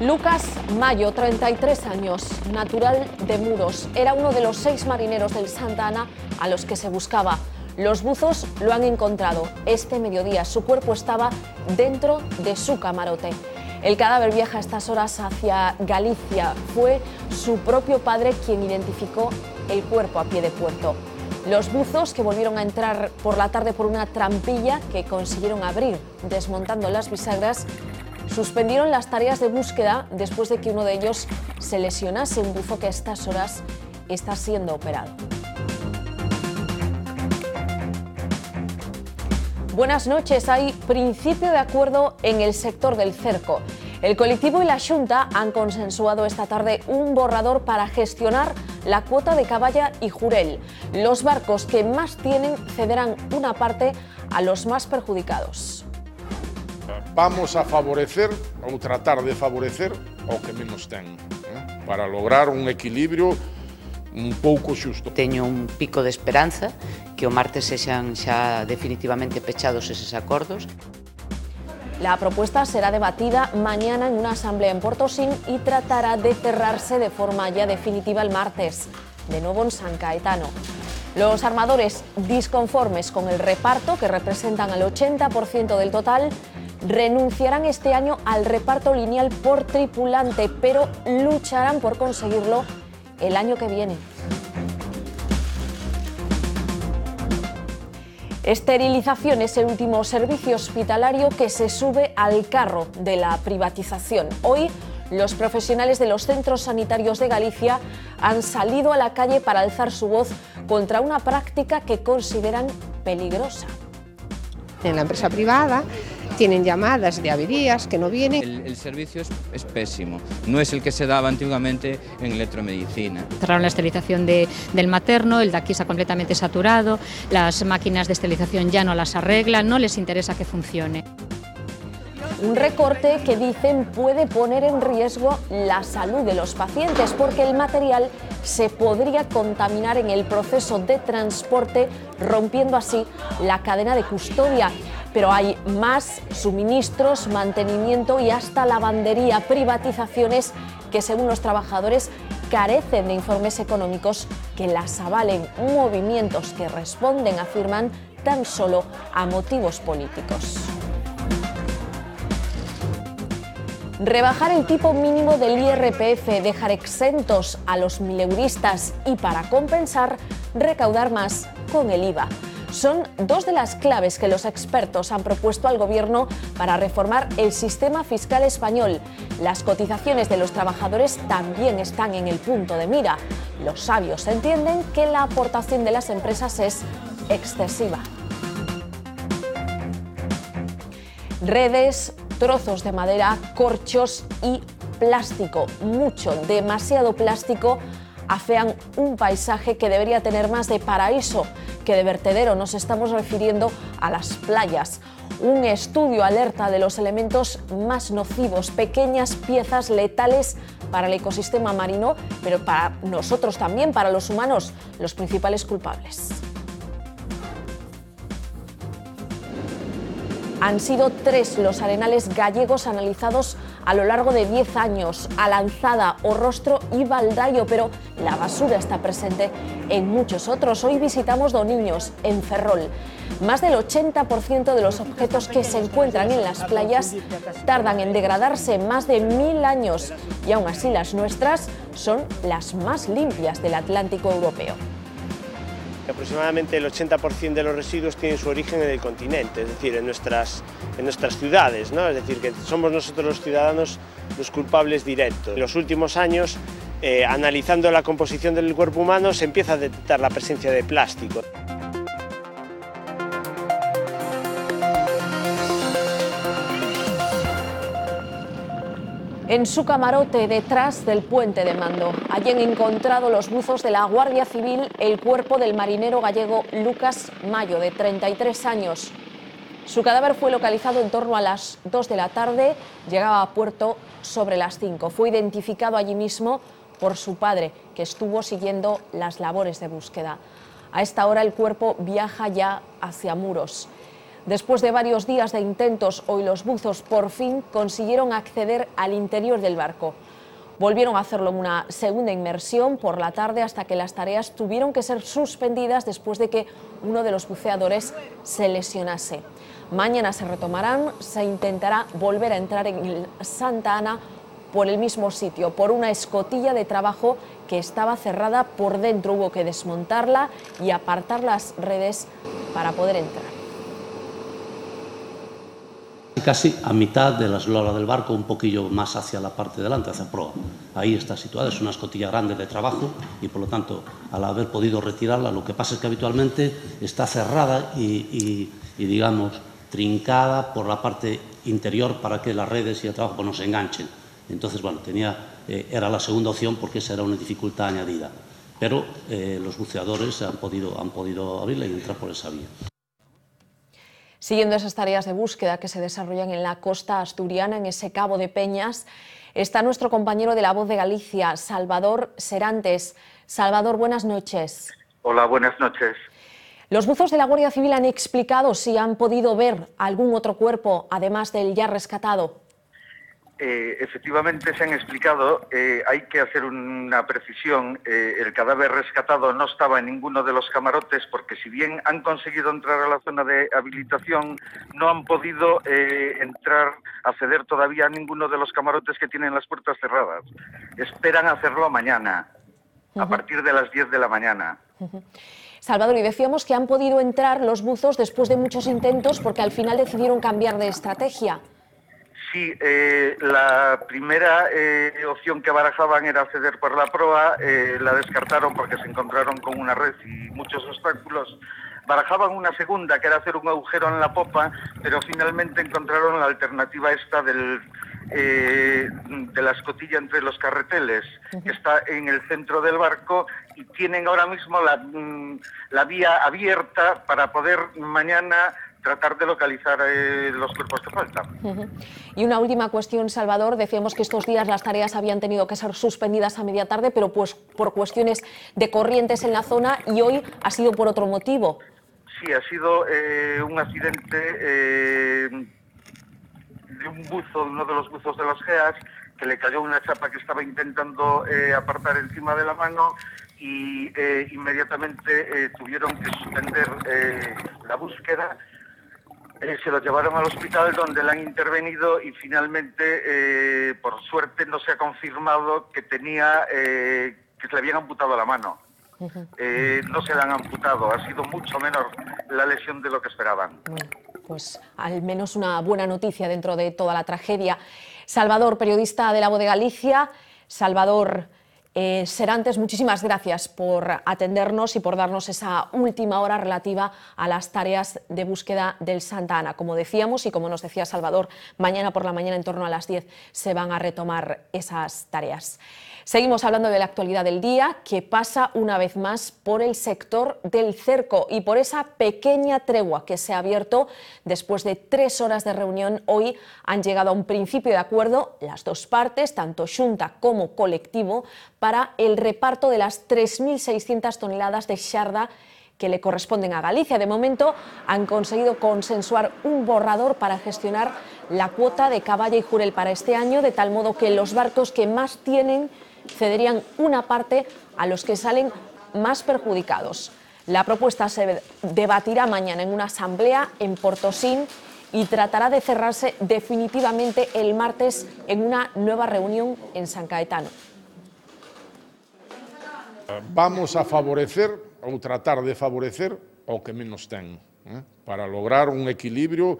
Lucas Mayo, 33 años, natural de Muros, era uno de los 6 marineros del Santa Ana a los que se buscaba. Los buzos lo han encontrado este mediodía. Su cuerpo estaba dentro de su camarote. El cadáver viaja a estas horas hacia Galicia. Fue su propio padre quien identificó el cuerpo a pie de puerto. Los buzos, que volvieron a entrar por la tarde por una trampilla que consiguieron abrir desmontando las bisagras, suspendieron las tareas de búsqueda después de que uno de ellos se lesionase, un buzo que a estas horas está siendo operado. Buenas noches. Hay principio de acuerdo en el sector del cerco. El colectivo y la Xunta han consensuado esta tarde un borrador para gestionar la cuota de Caballa y Jurel. Los barcos que más tienen cederán una parte a los más perjudicados. Vamos a favorecer ou tratar de favorecer o que menos ten, para lograr un equilibrio un pouco xusto. Teño un pico de esperanza que o martes sexan xa definitivamente pechados eses acordos. La propuesta será debatida mañana en una asamblea en Portosín y tratará de cerrarse de forma ya definitiva el martes, de nuevo en San Caetano. Los armadores, disconformes con el reparto, que representan al 80% del total, renunciarán este año al reparto lineal por tripulante, pero lucharán por conseguirlo el año que viene. Esterilización es el último servicio hospitalario que se sube al carro de la privatización. Hoy, los profesionales de los centros sanitarios de Galicia han salido a la calle para alzar su voz contra una práctica que consideran peligrosa. En la empresa privada tienen llamadas de averías que no vienen. El servicio es pésimo, no es el que se daba antiguamente en electromedicina. Cerraron la esterilización del materno, el de aquí está completamente saturado, las máquinas de esterilización ya no las arreglan, no les interesa que funcione. Un recorte que dicen puede poner en riesgo la salud de los pacientes porque el material se podría contaminar en el proceso de transporte, rompiendo así la cadena de custodia. Pero hay más suministros, mantenimiento y hasta lavandería, privatizaciones que, según los trabajadores, carecen de informes económicos que las avalen, movimientos que responden, afirman, tan solo a motivos políticos. Rebajar el tipo mínimo del IRPF, dejar exentos a los mileuristas y, para compensar, recaudar más con el IVA. Son dos de las claves que los expertos han propuesto al Gobierno para reformar el sistema fiscal español. Las cotizaciones de los trabajadores también están en el punto de mira. Los sabios entienden que la aportación de las empresas es excesiva. Redes, trozos de madera, corchos y plástico. Mucho, demasiado plástico, afean un paisaje que debería tener más de paraíso que de vertedero. Nos estamos refiriendo a las playas. Un estudio alerta de los elementos más nocivos, pequeñas piezas letales para el ecosistema marino, pero para nosotros también, para los humanos, los principales culpables. Han sido 3 los arenales gallegos analizados a lo largo de 10 años, Alanzada, Orrostro y Baldaio, pero la basura está presente en muchos otros. Hoy visitamos Doniños, en Ferrol. Más del 80% de los objetos que se encuentran en las playas tardan en degradarse más de 1000 años y aún así las nuestras son las más limpias del Atlántico europeo. Aproximadamente el 80% de los residuos tienen su origen en el continente, es decir, en nuestras ciudades, ¿no? Es decir, que somos nosotros los ciudadanos los culpables directos. En los últimos años, analizando la composición del cuerpo humano, se empieza a detectar la presencia de plástico. En su camarote, detrás del puente de mando, allí han encontrado los buzos de la Guardia Civil el cuerpo del marinero gallego Lucas Mayo, de 33 años. Su cadáver fue localizado en torno a las 2 de la tarde, llegaba a puerto sobre las 5. Fue identificado allí mismo por su padre, que estuvo siguiendo las labores de búsqueda. A esta hora el cuerpo viaja ya hacia Muros. Después de varios días de intentos, hoy los buzos por fin consiguieron acceder al interior del barco. Volvieron a hacerlo en una segunda inmersión por la tarde hasta que las tareas tuvieron que ser suspendidas después de que uno de los buceadores se lesionase. Mañana se retomarán, se intentará volver a entrar en el Santa Ana por el mismo sitio, por una escotilla de trabajo que estaba cerrada por dentro. Hubo que desmontarla y apartar las redes para poder entrar. Casi a mitad de la eslora del barco, un poquillo más hacia la parte de delante, hacia proa. Ahí está situada, es una escotilla grande de trabajo y por lo tanto, al haber podido retirarla, lo que pasa es que habitualmente está cerrada y digamos, trincada por la parte interior para que las redes y el trabajo no se enganchen. Entonces, bueno, era la segunda opción porque esa era una dificultad añadida. Pero los buceadores han podido abrirla y entrar por esa vía. Siguiendo esas tareas de búsqueda que se desarrollan en la costa asturiana, en ese Cabo de Peñas, está nuestro compañero de La Voz de Galicia, Salvador Serantes. Salvador, buenas noches. Hola, buenas noches. Los buzos de la Guardia Civil han explicado si han podido ver algún otro cuerpo, además del ya rescatado. Efectivamente se han explicado, hay que hacer una precisión, el cadáver rescatado no estaba en ninguno de los camarotes porque si bien han conseguido entrar a la zona de habilitación, no han podido acceder todavía a ninguno de los camarotes que tienen las puertas cerradas. Esperan hacerlo mañana, a partir de las 10 de la mañana. Salvador, y decíamos que han podido entrar los buzos después de muchos intentos porque al final decidieron cambiar de estrategia. Sí, la primera opción que barajaban era acceder por la proa, la descartaron porque se encontraron con una red y muchos obstáculos. Barajaban una segunda, que era hacer un agujero en la popa, pero finalmente encontraron la alternativa esta de la escotilla entre los carreteles, que está en el centro del barco, y tienen ahora mismo la vía abierta para poder mañana tratar de localizar los cuerpos que faltan. Y una última cuestión, Salvador. Decíamos que estos días las tareas habían tenido que ser suspendidas a media tarde, pero pues por cuestiones de corrientes en la zona, y hoy ha sido por otro motivo. Sí, ha sido un accidente de un buzo, uno de los buzos de los GEAS, que le cayó una chapa que estaba intentando apartar encima de la mano y inmediatamente tuvieron que suspender la búsqueda. Se lo llevaron al hospital donde le han intervenido y finalmente, por suerte, no se ha confirmado que que se le habían amputado la mano. No se la han amputado, ha sido mucho menor la lesión de lo que esperaban. Bueno, pues al menos una buena noticia dentro de toda la tragedia. Salvador, periodista de La Voz de Galicia. Salvador Serantes, muchísimas gracias por atendernos y por darnos esa última hora relativa a las tareas de búsqueda del Santa Ana. Como decíamos y como nos decía Salvador, mañana por la mañana en torno a las 10 se van a retomar esas tareas. Seguimos hablando de la actualidad del día, que pasa una vez más por el sector del cerco y por esa pequeña tregua que se ha abierto después de 3 horas de reunión. Hoy han llegado a un principio de acuerdo las dos partes, tanto Xunta como colectivo, para el reparto de las 3.600 toneladas de xarda que le corresponden a Galicia. De momento han conseguido consensuar un borrador para gestionar la cuota de caballa y jurel para este año, de tal modo que los barcos que más tienen cederían una parte a los que salen más perjudicados. La propuesta se debatirá mañana en una asamblea en Portosín y tratará de cerrarse definitivamente el martes en una nueva reunión en San Caetano. Vamos a favorecer ou tratar de favorecer ao que menos ten, para lograr un equilibrio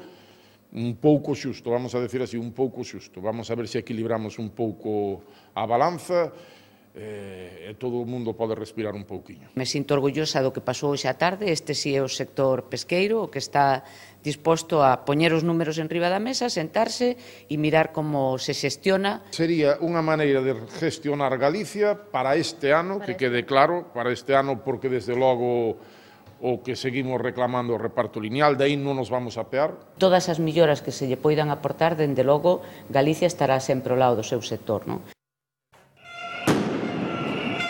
un pouco xusto, vamos a decir así, un pouco xusto. Vamos a ver se equilibramos un pouco a balanza e todo o mundo pode respirar un pouquiño. Me sinto orgullosa do que pasou hoxe á tarde. Este sí é o sector pesqueiro, o que está disposto a poñer os números en riba da mesa, sentarse e mirar como se xestiona. Sería unha maneira de gestionar Galicia para este ano, que quede claro, para este ano, porque desde logo o que seguimos reclamando o reparto lineal, de aí non nos vamos a pear. Todas as melloras que se lle poidan aportar, dende logo, Galicia estará sempre ao lado do seu sector, non?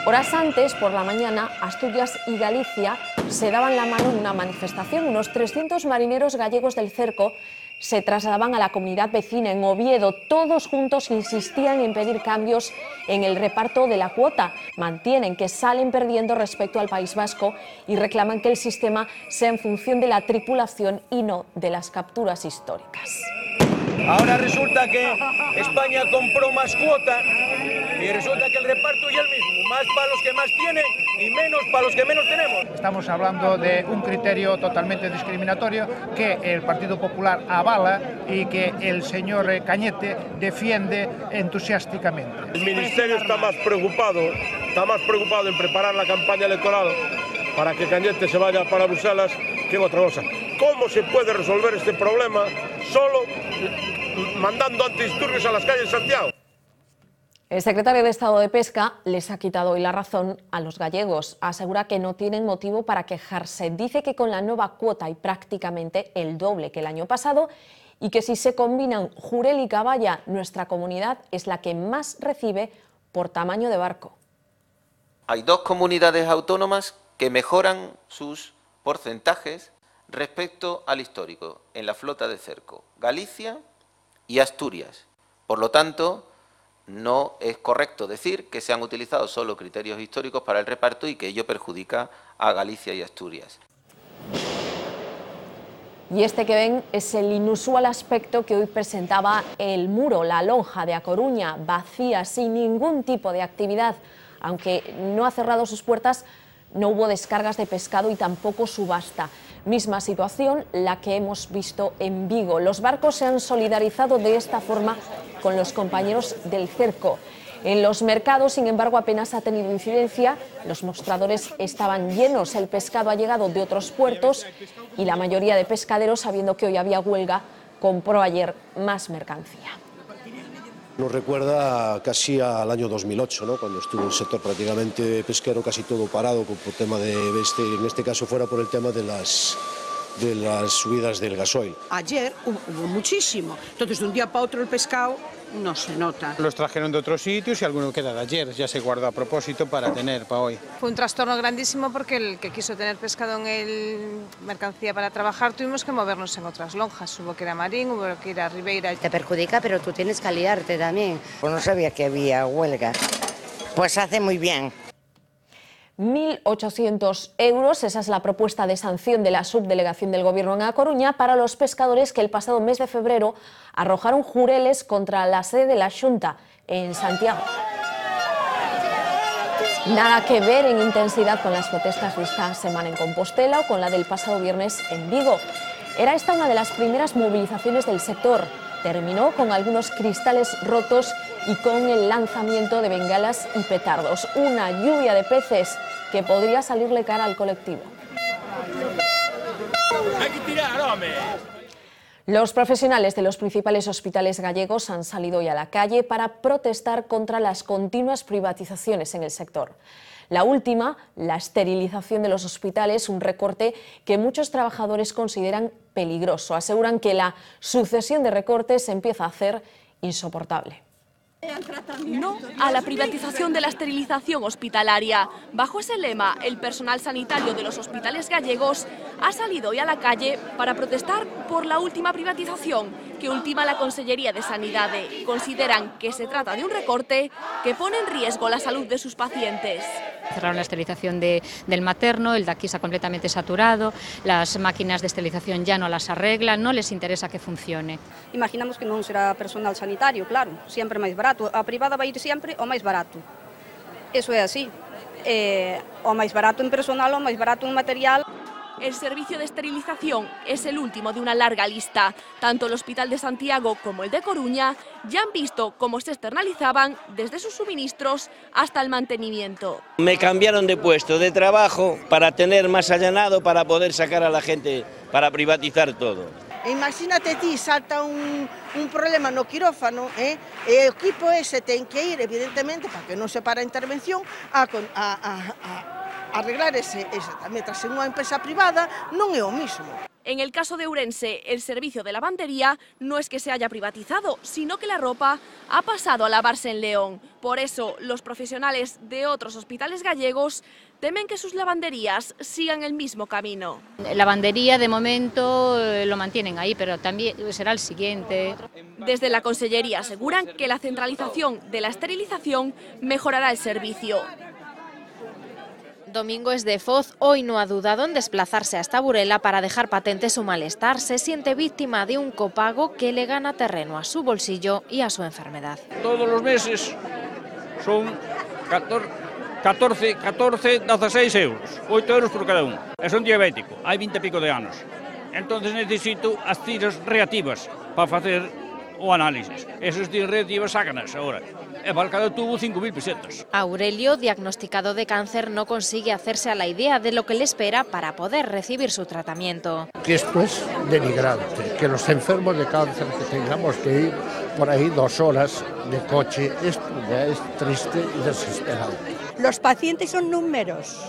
Horas antes, por la mañana, Asturias y Galicia se daban la mano en una manifestación. Unos 300 marineros gallegos del cerco se trasladaban a la comunidad vecina en Oviedo. Todos juntos insistían en pedir cambios en el reparto de la cuota. Mantienen que salen perdiendo respecto al País Vasco y reclaman que el sistema sea en función de la tripulación y no de las capturas históricas. Ahora resulta que España compró más cuota y resulta que el reparto es el mismo, más para los que más tienen y menos para los que menos tenemos. Estamos hablando de un criterio totalmente discriminatorio que el Partido Popular avala y que el señor Cañete defiende entusiásticamente. El Ministerio está más preocupado en preparar la campaña electoral para que Cañete se vaya para Bruselas que en otra cosa. ¿Cómo se puede resolver este problema solo mandando antidisturbios a las calles de Santiago? El secretario de Estado de Pesca les ha quitado hoy la razón a los gallegos. Asegura que no tienen motivo para quejarse. Dice que con la nueva cuota hay prácticamente el doble que el año pasado y que si se combinan Jurel y Caballa, nuestra comunidad es la que más recibe por tamaño de barco. Hay dos comunidades autónomas que mejoran sus porcentajes respecto al histórico en la flota de cerco, Galicia y Asturias. Por lo tanto, no es correcto decir que se han utilizado solo criterios históricos para el reparto y que ello perjudica a Galicia y Asturias. Y este que ven es el inusual aspecto que hoy presentaba el muro, la lonja de A Coruña, vacía, sin ningún tipo de actividad. Aunque no ha cerrado sus puertas, no hubo descargas de pescado y tampoco subasta. Misma situación la que hemos visto en Vigo. Los barcos se han solidarizado de esta forma con los compañeros del cerco. En los mercados, sin embargo, apenas ha tenido incidencia. Los mostradores estaban llenos, el pescado ha llegado de otros puertos y la mayoría de pescaderos, sabiendo que hoy había huelga, compró ayer más mercancía. Nos recuerda casi al año 2008, ¿no? Cuando estuvo el sector prácticamente pesquero casi todo parado por tema de en este caso fuera por el tema de las subidas del gasoil. Ayer hubo muchísimo, entonces de un día para otro el pescado no se nota. Los trajeron de otros sitios y alguno queda de ayer, ya se guardó a propósito para tener para hoy. Fue un trastorno grandísimo porque el que quiso tener pescado en el mercancía para trabajar tuvimos que movernos en otras lonjas, hubo que ir a Marín, hubo que ir a Ribeira. Te perjudica, pero tú tienes que aliarte también. Pues no sabía que había huelga, pues hace muy bien. 1.800 euros, esa es la propuesta de sanción de la subdelegación del Gobierno en A Coruña para los pescadores que el pasado mes de febrero arrojaron jureles contra la sede de la Xunta en Santiago. Nada que ver en intensidad con las protestas de esta semana en Compostela o con la del pasado viernes en Vigo. Era esta una de las primeras movilizaciones del sector. Terminó con algunos cristales rotos y con el lanzamiento de bengalas y petardos. Una lluvia de peces que podría salirle cara al colectivo. ¡Hay que tirar, hombre! Los profesionales de los principales hospitales gallegos han salido hoy a la calle para protestar contra las continuas privatizaciones en el sector. La última, la esterilización de los hospitales, un recorte que muchos trabajadores consideran peligroso. Aseguran que la sucesión de recortes se empieza a hacer insoportable. No a la privatización de la esterilización hospitalaria. Bajo ese lema, el personal sanitario de los hospitales gallegos ha salido hoy a la calle para protestar por la última privatización que ultima la Consellería de Sanidade. Consideran que se trata de un recorte que pone en riesgo la salud de sus pacientes. Cerraron la esterilización del materno, el de aquí está completamente saturado, las máquinas de esterilización ya no las arreglan, no les interesa que funcione. Imaginamos que non será personal sanitario, claro, sempre máis barato. A privada vai ir sempre ao máis barato. Eso é así. O máis barato en personal, o máis barato en material. El servicio de esterilización es el último de una larga lista. Tanto el Hospital de Santiago como el de Coruña ya han visto cómo se externalizaban desde sus suministros hasta el mantenimiento. Me cambiaron de puesto de trabajo para tener más allanado, para poder sacar a la gente, para privatizar todo. Imagínate ti, salta un problema no quirófano, e o equipo ese ten que ir, evidentemente, para que non se para a intervención, a arreglar ese. Mientras en unha empresa privada non é o mismo. En el caso de Ourense, el servicio de lavandería no es que se haya privatizado, sino que la ropa ha pasado a lavarse en León. Por eso, los profesionales de otros hospitales gallegos temen que sus lavanderías sigan el mismo camino. Lavandería, de momento, lo mantienen ahí, pero también será el siguiente. Desde la Consellería aseguran que la centralización de la esterilización mejorará el servicio. Domingos de Foz hoy no ha dudado en desplazarse hasta Burela para dejar patente su malestar. Se siente víctima de un copago que le gana terreno a su bolsillo y a su enfermedad. Todos los meses son 16 euros, 8 euros por cada uno. Es un diabético, hai 20 e pico de anos. Entonces necesito as tiras reactivas para facer o análisis. Esas tiras reactivas sácanas agora. E para cada tubo 5.000 pesetas. Aurelio, diagnosticado de cáncer, no consigue hacerse a la idea de lo que le espera para poder recibir su tratamiento. Que esto es denigrante, que los enfermos de cáncer que tengamos que ir por ahí 2 horas de coche, esto ya es triste y desesperante. Los pacientes son números,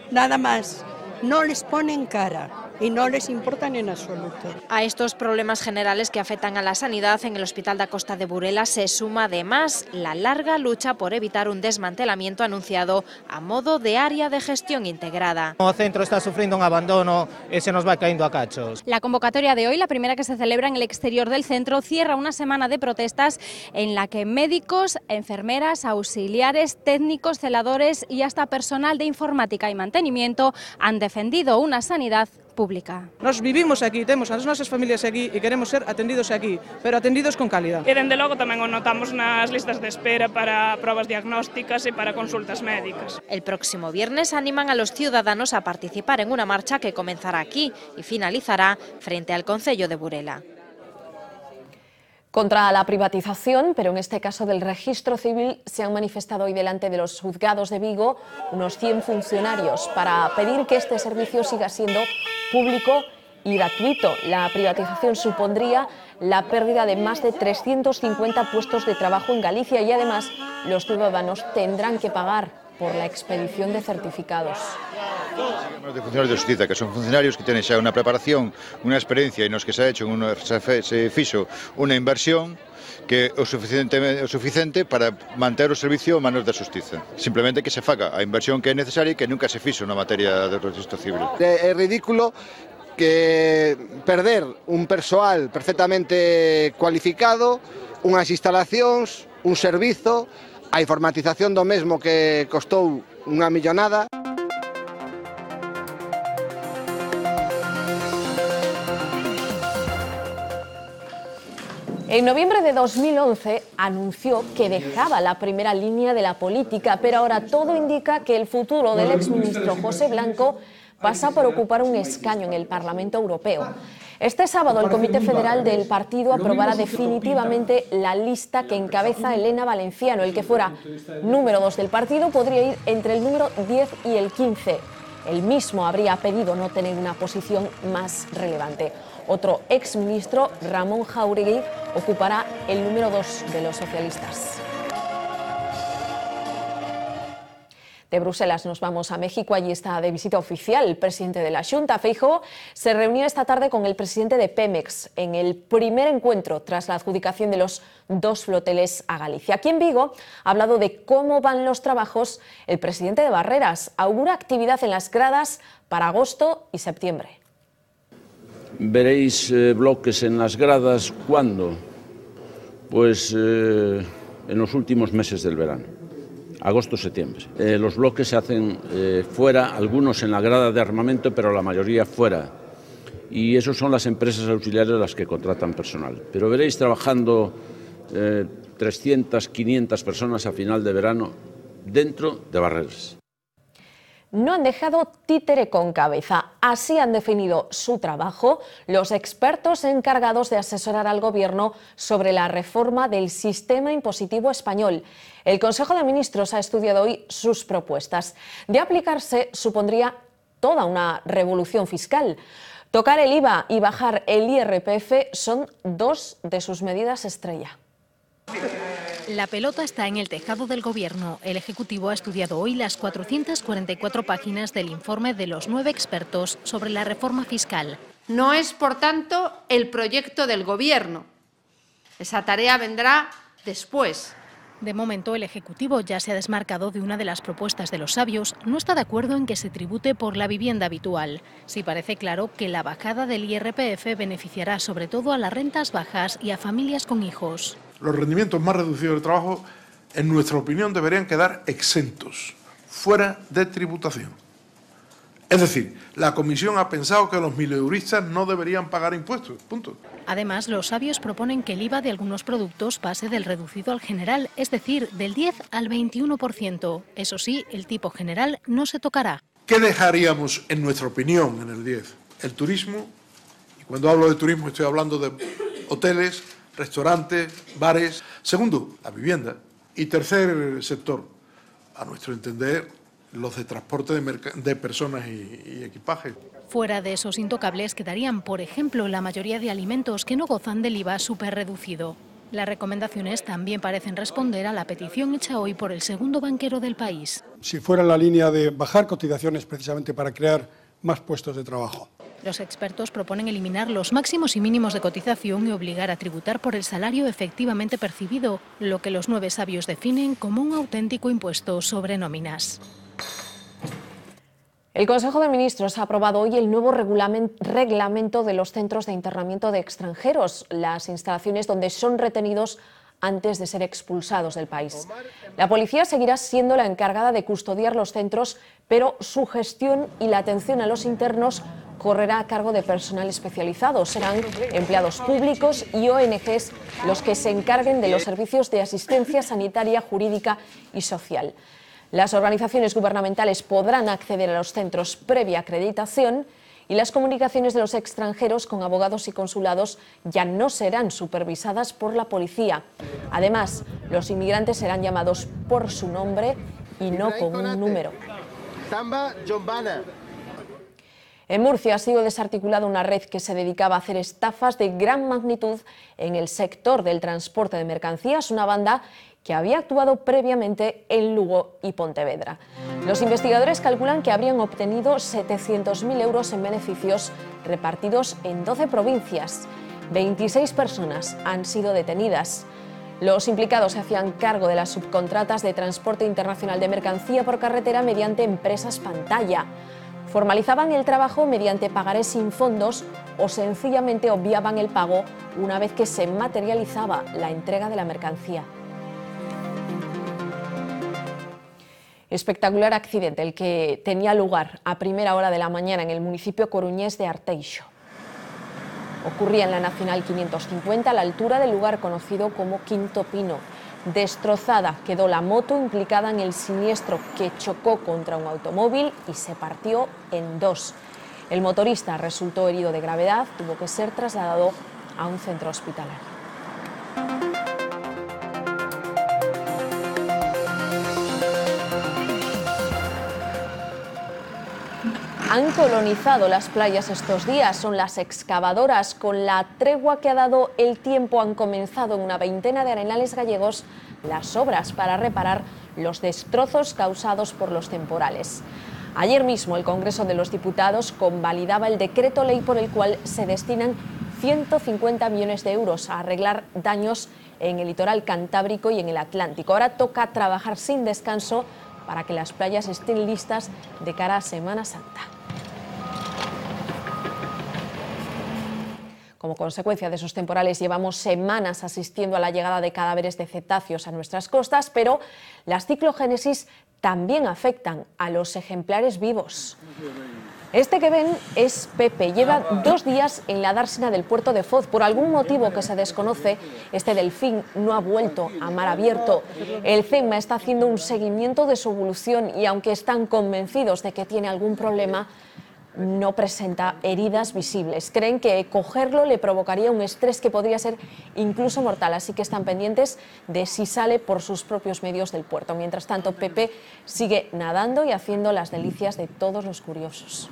nada más, no les ponen cara y no les importan en absoluto. A estos problemas generales que afectan a la sanidad en el Hospital da Costa de Burela se suma además la larga lucha por evitar un desmantelamiento anunciado a modo de área de gestión integrada. O centro está sufriendo un abandono e se nos va cayendo a cachos. La convocatoria de hoy, la primera que se celebra en el exterior del centro, cierra una semana de protestas en la que médicos, enfermeras, auxiliares, técnicos, celadores y hasta personal de informática y mantenimiento han defendido una sanidad pública. Nos vivimos aquí, temos as nosas familias aquí e queremos ser atendidos aquí, pero atendidos con calidad. E dende logo tamén o notamos nas listas de espera para probas diagnósticas e para consultas médicas. El próximo viernes animan a los ciudadanos a participar en una marcha que comenzará aquí y finalizará frente al concello de Burela. Contra la privatización, pero en este caso del registro civil, se han manifestado hoy delante de los juzgados de Vigo unos 100 funcionarios para pedir que este servicio siga siendo público y gratuito. La privatización supondría la pérdida de más de 350 puestos de trabajo en Galicia y además los ciudadanos tendrán que pagar por la expedición de certificados. De funcionarios de justicia, que son funcionarios que tienen xa unha preparación, unha experiencia e nos que se ha hecho se fixo unha inversión que é o suficiente para manter o servicio a manos da justiza. Simplemente que se faga a inversión que é necesaria e que nunca se fixo na materia do registro civil. É ridículo que perder un persoal perfectamente cualificado, unhas instalacións, un servizo, a informatización do mesmo que costou unha millonada. En noviembre de 2011 anunció que dejaba la primera línea de la política, pero ahora todo indica que el futuro del exministro José Blanco pasa por ocupar un escaño en el Parlamento Europeo. Este sábado el Comité Federal del partido aprobará definitivamente la lista que encabeza Elena Valenciano. El que fuera número 2 del partido podría ir entre el número 10 y el 15. El mismo habría pedido no tener una posición más relevante. Otro exministro, Ramón Jáuregui, ocupará el número 2 de los socialistas. De Bruselas nos vamos a México, allí está de visita oficial el presidente de la Xunta. Feijóo se reunió esta tarde con el presidente de Pemex en el primer encuentro tras la adjudicación de los 2 floteles a Galicia. Aquí en Vigo ha hablado de cómo van los trabajos. El presidente de Barreras augura actividad en las gradas para agosto y septiembre. Veréis bloques en las gradas, ¿cuándo? Pues en los últimos meses del verano. Agosto-septiembre. Los bloques se hacen fuera, algunos en la grada de armamento, pero la mayoría fuera. Y esos son las empresas auxiliares las que contratan personal. Pero veréis trabajando 300, 500 personas a final de verano dentro de Barreras. No han dejado títere con cabeza. Así han definido su trabajo los expertos encargados de asesorar al Gobierno sobre la reforma del sistema impositivo español. El Consejo de Ministros ha estudiado hoy sus propuestas. De aplicarse, supondría toda una revolución fiscal. Tocar el IVA y bajar el IRPF son 2 de sus medidas estrella. La pelota está en el tejado del Gobierno. El Ejecutivo ha estudiado hoy las 444 páginas del informe de los 9 expertos sobre la reforma fiscal. No es, por tanto, el proyecto del Gobierno. Esa tarea vendrá después. De momento, el Ejecutivo ya se ha desmarcado de una de las propuestas de los sabios. No está de acuerdo en que se tribute por la vivienda habitual. Sí parece claro que la bajada del IRPF beneficiará sobre todo a las rentas bajas y a familias con hijos. Los rendimientos más reducidos del trabajo, en nuestra opinión, deberían quedar exentos, fuera de tributación. Es decir, la Comisión ha pensado que los mileuristas no deberían pagar impuestos, punto. Además, los sabios proponen que el IVA de algunos productos pase del reducido al general, es decir, del 10 al 21%. Eso sí, el tipo general no se tocará. ¿Qué dejaríamos, en nuestra opinión, en el 10? El turismo, y cuando hablo de turismo estoy hablando de hoteles, restaurantes, bares. Segundo, la vivienda. Y tercer sector, a nuestro entender, los de transporte de personas y equipajes. Fuera de esos intocables quedarían, por ejemplo, la mayoría de alimentos que no gozan del IVA superreducido. Las recomendaciones también parecen responder a la petición hecha hoy por el segundo banquero del país. Si fuera la línea de bajar cotizaciones precisamente para crear más puestos de trabajo. Los expertos proponen eliminar los máximos y mínimos de cotización y obligar a tributar por el salario efectivamente percibido, lo que los 9 sabios definen como un auténtico impuesto sobre nóminas. El Consejo de Ministros ha aprobado hoy el nuevo reglamento de los centros de internamiento de extranjeros, las instalaciones donde son retenidos antes de ser expulsados del país. La policía seguirá siendo la encargada de custodiar los centros, pero su gestión y la atención a los internos correrá a cargo de personal especializado. Serán empleados públicos y ONGs los que se encarguen de los servicios de asistencia sanitaria, jurídica y social. Las organizaciones gubernamentales podrán acceder a los centros previa acreditación y las comunicaciones de los extranjeros con abogados y consulados ya no serán supervisadas por la policía. Además, los inmigrantes serán llamados por su nombre y no con un número. En Murcia ha sido desarticulada una red que se dedicaba a hacer estafas de gran magnitud en el sector del transporte de mercancías, una banda que había actuado previamente en Lugo y Pontevedra. Los investigadores calculan que habrían obtenido 700.000 euros en beneficios repartidos en 12 provincias. 26 personas han sido detenidas. Los implicados se hacían cargo de las subcontratas de transporte internacional de mercancía por carretera mediante empresas pantalla. Formalizaban el trabajo mediante pagarés sin fondos o sencillamente obviaban el pago una vez que se materializaba la entrega de la mercancía. Espectacular accidente el que tenía lugar a primera hora de la mañana en el municipio coruñés de Arteixo. Ocurría en la Nacional 550 a la altura del lugar conocido como Quinto Pino. Destrozada quedó la moto implicada en el siniestro que chocó contra un automóvil y se partió en dos. El motorista resultó herido de gravedad, tuvo que ser trasladado a un centro hospitalario. Han colonizado las playas estos días, son las excavadoras. Con la tregua que ha dado el tiempo han comenzado en una veintena de arenales gallegos las obras para reparar los destrozos causados por los temporales. Ayer mismo el Congreso de los Diputados convalidaba el decreto ley por el cual se destinan 150 millones de euros a arreglar daños en el litoral cantábrico y en el Atlántico. Ahora toca trabajar sin descanso para que las playas estén listas de cara a Semana Santa. Como consecuencia de esos temporales llevamos semanas asistiendo a la llegada de cadáveres de cetáceos a nuestras costas, pero las ciclogénesis también afectan a los ejemplares vivos. Este que ven es Pepe, lleva 2 días en la dársena del puerto de Foz. Por algún motivo que se desconoce, este delfín no ha vuelto a mar abierto. El CEMA está haciendo un seguimiento de su evolución y aunque están convencidos de que tiene algún problema, no presenta heridas visibles. Creen que cogerlo le provocaría un estrés que podría ser incluso mortal, así que están pendientes de si sale por sus propios medios del puerto. Mientras tanto, Pepe sigue nadando y haciendo las delicias de todos los curiosos.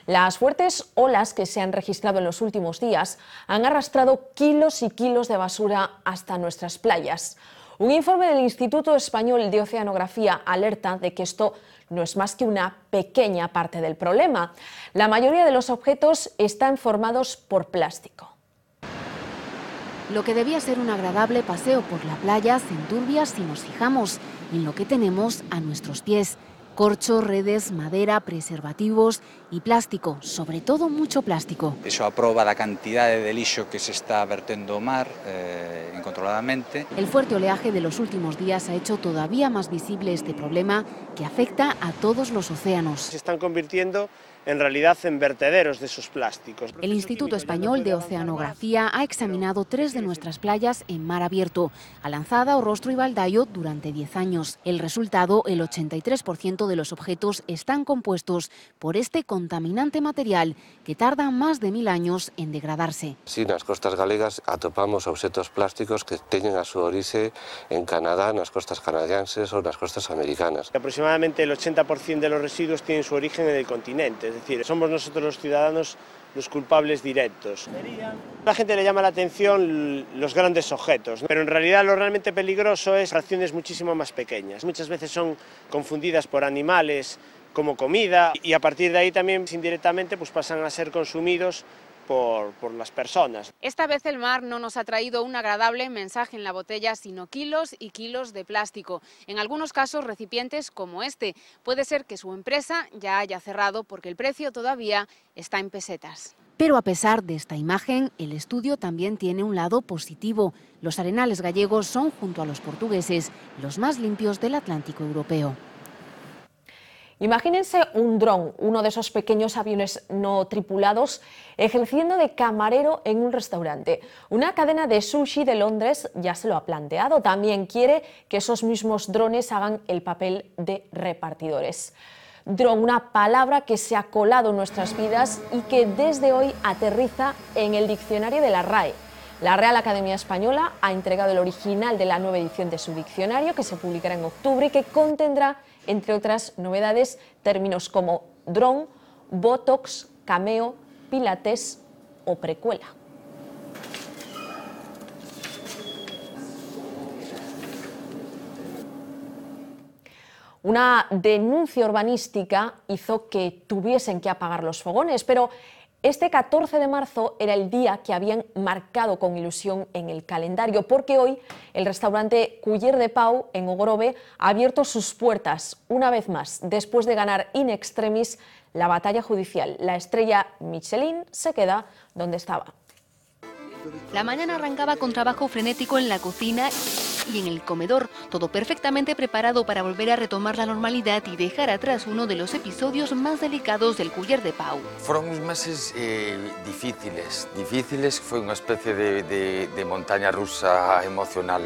Las fuertes olas que se han registrado en los últimos días han arrastrado kilos y kilos de basura hasta nuestras playas. Un informe del Instituto Español de Oceanografía alerta de que esto no es más que una pequeña parte del problema. La mayoría de los objetos están formados por plástico. Lo que debía ser un agradable paseo por la playa se enturbia si nos fijamos en lo que tenemos a nuestros pies. Corcho, redes, madera, preservativos y plástico, sobre todo mucho plástico. Eso a proba da cantidade de lixo que se está vertendo ao mar incontroladamente. El fuerte oleaje de los últimos días ha hecho todavía más visible este problema que afecta a todos los océanos. Se están convirtiendo en realidad en vertederos de esos plásticos. El Instituto Español de Oceanografía ha examinado 3 de nuestras playas en mar abierto, a Lanzada, Orrostro y Baldaio, durante 10 años. El resultado, el 83% de los objetos están compuestos por este contaminante material que tarda más de 1000 años en degradarse. Sí, nas costas galegas atopamos obxetos plásticos que teñen a súa orixe en Canadá, nas costas canadienses ou nas costas americanas. Aproximadamente el 80% de los residuos tienen su origen en el continente. Es decir, somos nosotros los ciudadanos los culpables directos. A la gente le llama la atención los grandes objetos, pero en realidad lo realmente peligroso es fracciones muchísimo más pequeñas. Muchas veces son confundidas por animales como comida y a partir de ahí también indirectamente pues pasan a ser consumidos por las personas. Esta vez el mar no nos ha traído un agradable mensaje en la botella, sino kilos y kilos de plástico. En algunos casos recipientes como este. Puede ser que su empresa ya haya cerrado porque el precio todavía está en pesetas. Pero a pesar de esta imagen, el estudio también tiene un lado positivo. Los arenales gallegos son, junto a los portugueses, los más limpios del Atlántico europeo. Imagínense un dron, uno de esos pequeños aviones no tripulados, ejerciendo de camarero en un restaurante. Una cadena de sushi de Londres ya se lo ha planteado. También quiere que esos mismos drones hagan el papel de repartidores. Dron, una palabra que se ha colado en nuestras vidas y que desde hoy aterriza en el diccionario de la RAE. La Real Academia Española ha entregado el original de la nueva edición de su diccionario, que se publicará en octubre y que contendrá, entre otras novedades, términos como dron, botox, cameo, pilates o precuela. Una denuncia urbanística hizo que tuviesen que apagar los fogones, pero este 14 de marzo era el día que habían marcado con ilusión en el calendario, porque hoy el restaurante Culler de Pau, en Ogrove, ha abierto sus puertas una vez más, después de ganar in extremis la batalla judicial. La estrella Michelin se queda donde estaba. La mañana arrancaba con trabajo frenético en la cocina y en el comedor, todo perfectamente preparado para volver a retomar la normalidad y dejar atrás uno de los episodios más delicados del Culler de Pau. Fueron unos meses difíciles, fue una especie de montaña rusa emocional.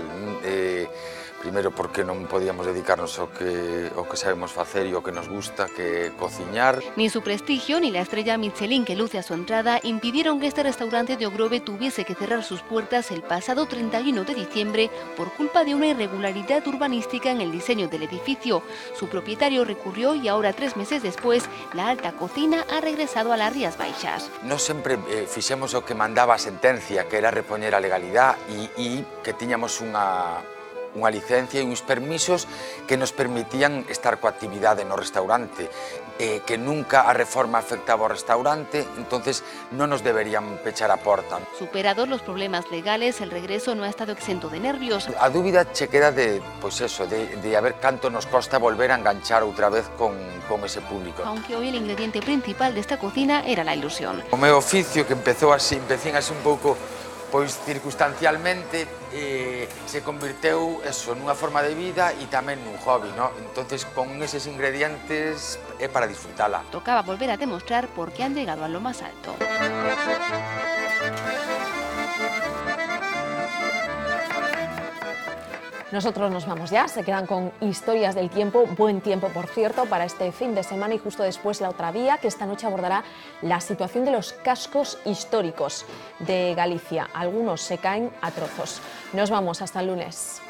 Primeiro porque non podíamos dedicarnos ao que sabemos facer e ao que nos gusta, que cociñar. Ni su prestigio ni la estrella Michelin que luce a su entrada impidieron que este restaurante de Ogrove tuviese que cerrar sus puertas el pasado 31 de diciembre por culpa de una irregularidad urbanística en el diseño del edificio. Su propietario recurrió y ahora, 3 meses después, la alta cocina ha regresado a las Rías Baixas. Nós sempre fixemos o que mandaba a sentencia, que era repoñer a legalidade e que tiñamos unha licencia e uns permisos que nos permitían estar coa actividade no restaurante, que nunca a reforma afectaba ao restaurante, entonces non nos deberían pechar a porta. Superados los problemas legales, el regreso no ha estado exento de nervios. A dúbida che queda de a ver canto nos costa volver a enganchar outra vez con ese público. Aunque hoy el ingrediente principal de esta cocina era la ilusión. O meu oficio, que empecín así un pouco pois circunstancialmente se convirteu nunha forma de vida e tamén nun hobby, ¿no? Entonces con eses ingredientes é para disfrutala. Tocaba volver a demostrar por qué han llegado a lo más alto. Nosotros nos vamos ya, se quedan con historias del tiempo, buen tiempo por cierto para este fin de semana y justo después La Otra Vía, que esta noche abordará la situación de los cascos históricos de Galicia. Algunos se caen a trozos. Nos vamos hasta el lunes.